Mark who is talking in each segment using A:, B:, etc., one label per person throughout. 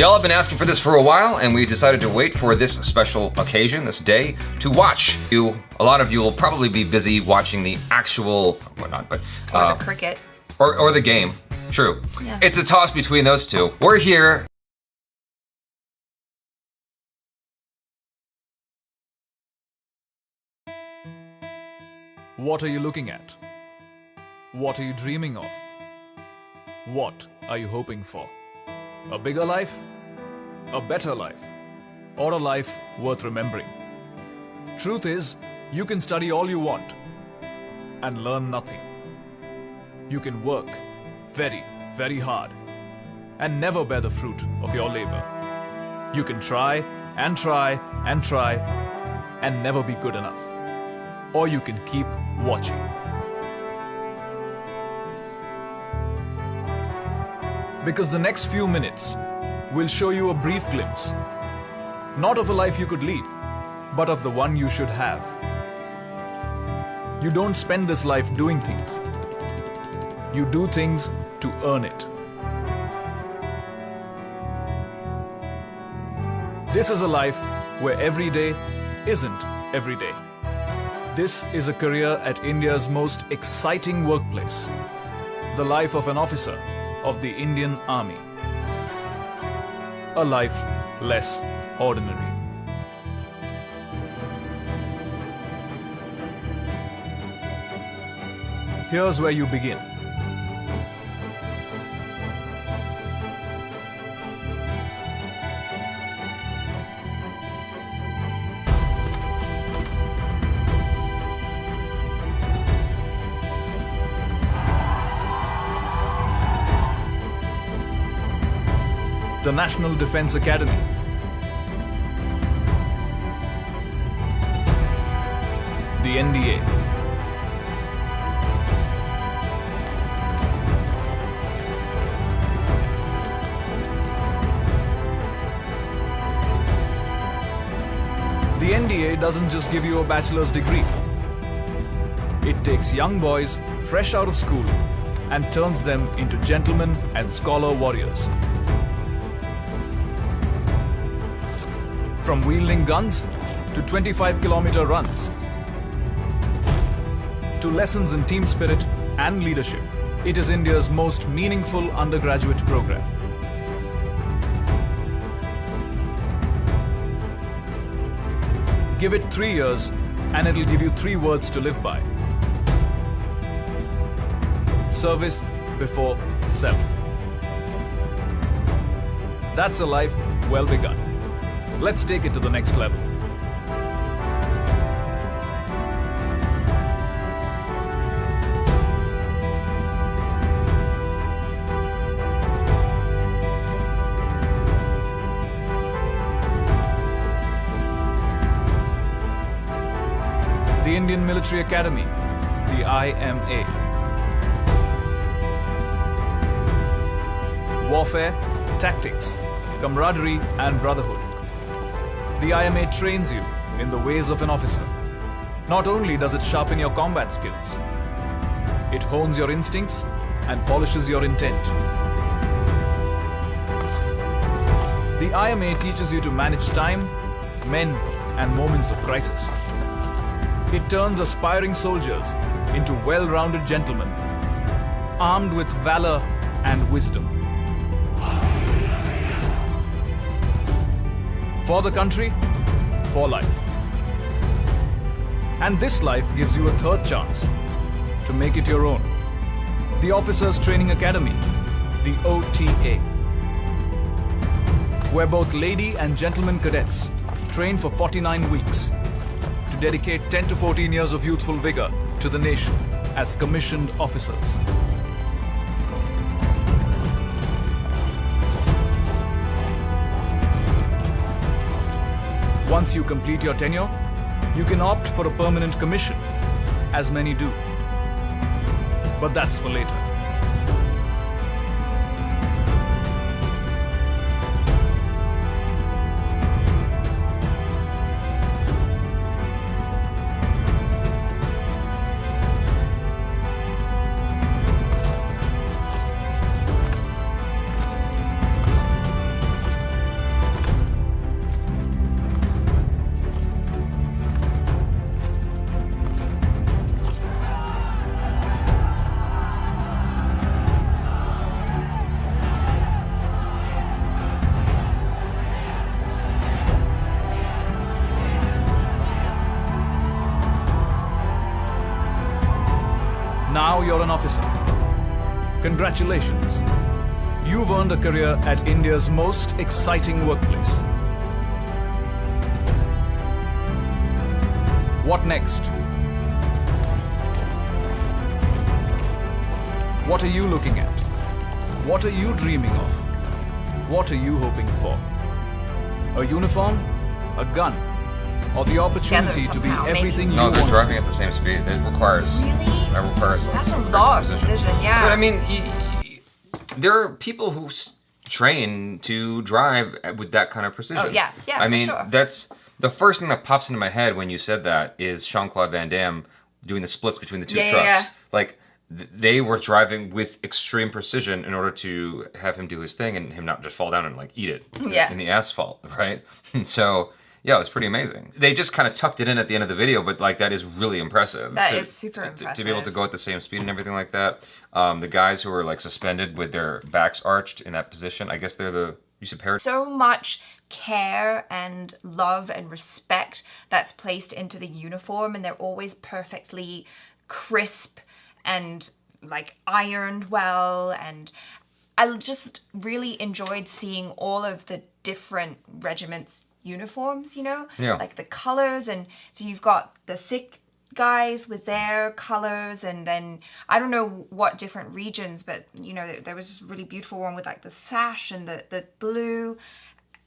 A: Y'all have been asking for this for a while, and we decided to wait for this special occasion, this day, to watch. A lot of you will probably be busy watching the actual whatnot, but
B: or the cricket.
A: Or the game. True.
B: Yeah.
A: It's a toss between those two. We're here.
C: What are you looking at? What are you dreaming of? What are you hoping for? A bigger life? A better life? Or a life worth remembering? Truth is, you can study all you want and learn nothing. You can work very, very hard and never bear the fruit of your labor. You can try and try and try and never be good enough. Or you can keep watching. Because the next few minutes will show you a brief glimpse, not of a life you could lead, but of the one you should have. You don't spend this life doing things. You do things to earn it. This is a life where every day isn't every day. This is a career at India's most exciting workplace, the life of an officer of the Indian Army. A life less ordinary. Here's where you begin. The National Defense Academy. The NDA. The NDA doesn't just give you a bachelor's degree. It takes young boys fresh out of school and turns them into gentlemen and scholar warriors. From wielding guns to 25-kilometer runs, to lessons in team spirit and leadership, it is India's most meaningful undergraduate program. Give it 3 years and it'll give you 3 words to live by. Service before self. That's a life well begun. Let's take it to the next level. The Indian Military Academy, the IMA. Warfare, tactics, camaraderie and brotherhood. The IMA trains you in the ways of an officer. Not only does it sharpen your combat skills, it hones your instincts and polishes your intent. The IMA teaches you to manage time, men, and moments of crisis. It turns aspiring soldiers into well-rounded gentlemen, armed with valor and wisdom. For the country, for life. And this life gives you a third chance to make it your own. The Officers Training Academy, the OTA, where both lady and gentleman cadets train for 49 weeks to dedicate 10 to 14 years of youthful vigor to the nation as commissioned officers. Once you complete your tenure, you can opt for a permanent commission, as many do. But that's for later. Congratulations. You've earned a career at India's most exciting workplace. What next? What are you looking at? What are you dreaming of? What are you hoping for? A uniform? A gun? Or the opportunity to be
B: somehow,
C: everything you
A: No,
C: want?
A: they're driving at the same speed. It requires.
B: Really?
A: That requires.
B: That's a
A: some
B: lot of
A: precision.
B: precision, yeah.
A: But I mean, there are people who train to drive with that kind of precision.
B: Oh, yeah,
A: I
B: for
A: mean,
B: sure.
A: that's the first thing that pops into my head when you said that is Jean-Claude Van Damme doing the splits between the two
B: Yeah,
A: trucks.
B: yeah.
A: Like they were driving with extreme precision in order to have him do his thing and him not just fall down and like eat it
B: Yeah.
A: in the asphalt, right? And so. Yeah, it was pretty amazing. They just kind of tucked it in at the end of the video, but like that is really impressive.
B: That is super impressive.
A: To be able to go at the same speed and everything like that. The guys who are like suspended with their backs arched in that position, I guess they're the you said parachute.
B: So much care and love and respect that's placed into the uniform, and they're always perfectly crisp and like ironed well. And I just really enjoyed seeing all of the different regiments' uniforms, you know?
A: Yeah.
B: Like the colors, and so you've got the Sikh guys with their colors, and then I don't know what different regions, but you know, there was this really beautiful one with like the sash and the blue.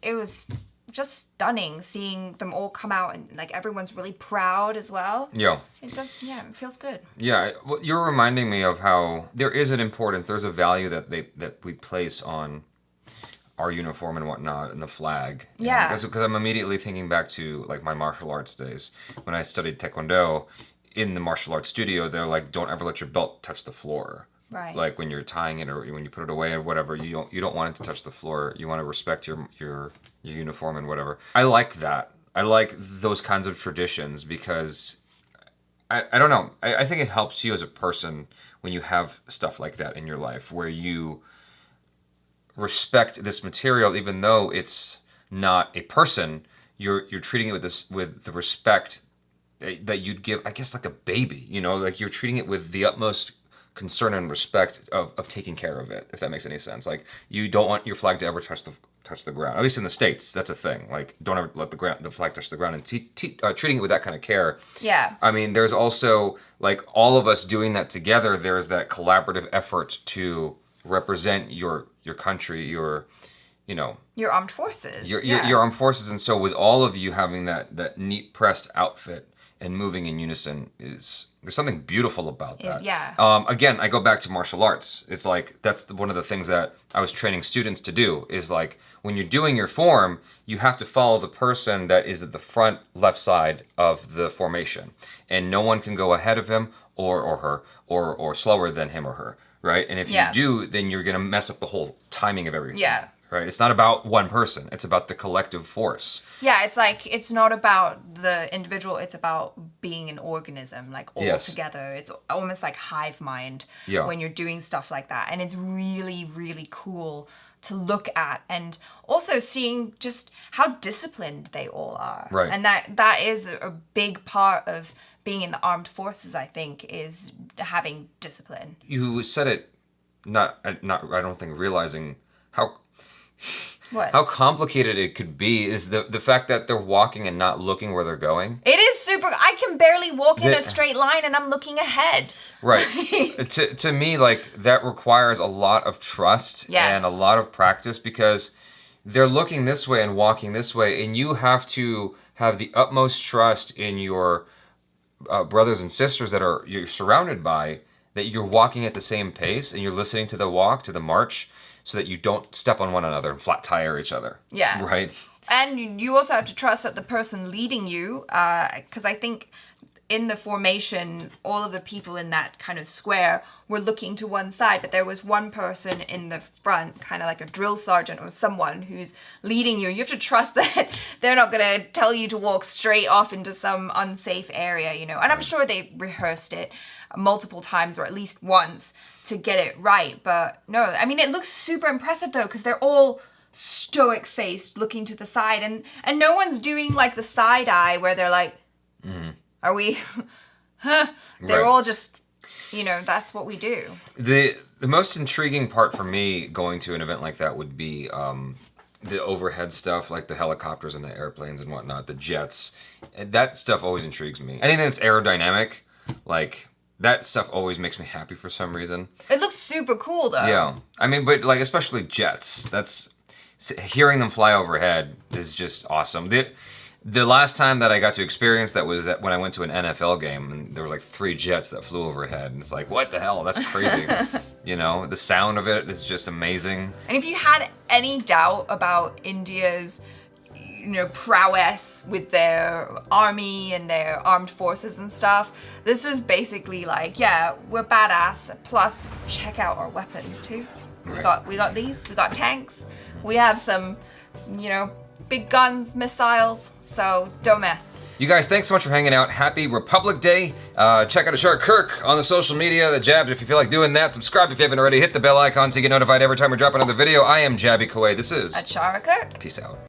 B: It was just stunning seeing them all come out, and like everyone's really proud as well.
A: Yeah.
B: It just, yeah, it feels good.
A: Yeah, well, you're reminding me of how there is an importance, there's a value that we place on our uniform and whatnot and the flag.
B: Yeah.
A: Because I'm immediately thinking back to like my martial arts days when I studied Taekwondo. In the martial arts studio, they're like, don't ever let your belt touch the floor.
B: Right.
A: Like when you're tying it or when you put it away or whatever, you don't want it to touch the floor. You want to respect your uniform and whatever. I like that. I like those kinds of traditions because I don't know. I think it helps you as a person when you have stuff like that in your life where you respect this material, even though it's not a person. You're treating it with the respect that you'd give, I guess, like a baby. You know, like you're treating it with the utmost concern and respect of taking care of it. If that makes any sense. Like you don't want your flag to ever touch the ground. At least in the States, that's a thing. Like don't ever let the flag touch the ground. And treating it with that kind of care.
B: Yeah.
A: I mean, there's also like all of us doing that together. There's that collaborative effort to represent your country, your
B: Your armed forces.
A: your armed forces. And so with all of you having that neat pressed outfit and moving in unison, there's something beautiful about that.
B: Yeah.
A: Again, I go back to martial arts. It's like that's one of the things that I was training students to do is like when you're doing your form, you have to follow the person that is at the front left side of the formation, and no one can go ahead of him or her or slower than him or her. Right? And if you do, then you're going to mess up the whole timing of everything.
B: Yeah.
A: Right? It's not about one person. It's about the collective force.
B: Yeah, it's like, it's not about the individual, it's about being an organism, like all
A: Yes.
B: together. It's almost like hive mind
A: Yeah.
B: when you're doing stuff like that. And it's really, really cool to look at, and also seeing just how disciplined they all are.
A: Right.
B: And that is a big part of being in the armed forces, I think, is having discipline.
A: You said it, not I don't think realizing how complicated it could be is the fact that they're walking and not looking where they're going.
B: It is super. I can barely walk in a straight line, and I'm looking ahead.
A: Right. to me, like that requires a lot of trust and a lot of practice because they're looking this way and walking this way, and you have to have the utmost trust in your brothers and sisters that you're surrounded by, that you're walking at the same pace and you're listening to the walk, to the march, so that you don't step on one another and flat tire each other.
B: Yeah.
A: Right?
B: And you also have to trust that the person leading you, because I think in the formation, all of the people in that kind of square were looking to one side, but there was one person in the front, kind of like a drill sergeant or someone who's leading you. You have to trust that they're not going to tell you to walk straight off into some unsafe area, you know. And I'm sure they rehearsed it multiple times or at least once to get it right. But no, I mean, it looks super impressive though, because they're all stoic faced looking to the side, and no one's doing like the side eye where they're like, are we, huh? They're
A: Right.
B: all just, you know, that's what we do.
A: The The most intriguing part for me going to an event like that would be the overhead stuff, like the helicopters and the airplanes and whatnot, the jets. That stuff always intrigues me. Anything that's aerodynamic, like that stuff always makes me happy for some reason.
B: It looks super cool though.
A: Yeah, I mean, but like especially jets. Hearing them fly overhead is just awesome. The last time that I got to experience that was when I went to an NFL game, and there were like 3 jets that flew overhead, and it's like, what the hell? That's crazy. You know, the sound of it is just amazing.
B: And if you had any doubt about India's, prowess with their army and their armed forces and stuff, this was basically like, yeah, we're badass. Plus, check out our weapons too.
A: Right.
B: We got these. We got tanks. We have some, big guns, missiles, so don't mess.
A: You guys, thanks so much for hanging out. Happy Republic Day. Check out Ashara Kirk on the social media, the Jab, if you feel like doing that. Subscribe if you haven't already. Hit the bell icon so you get notified every time we drop another video. I am Jaby Koay. This is
B: Ashara Kirk.
A: Peace out.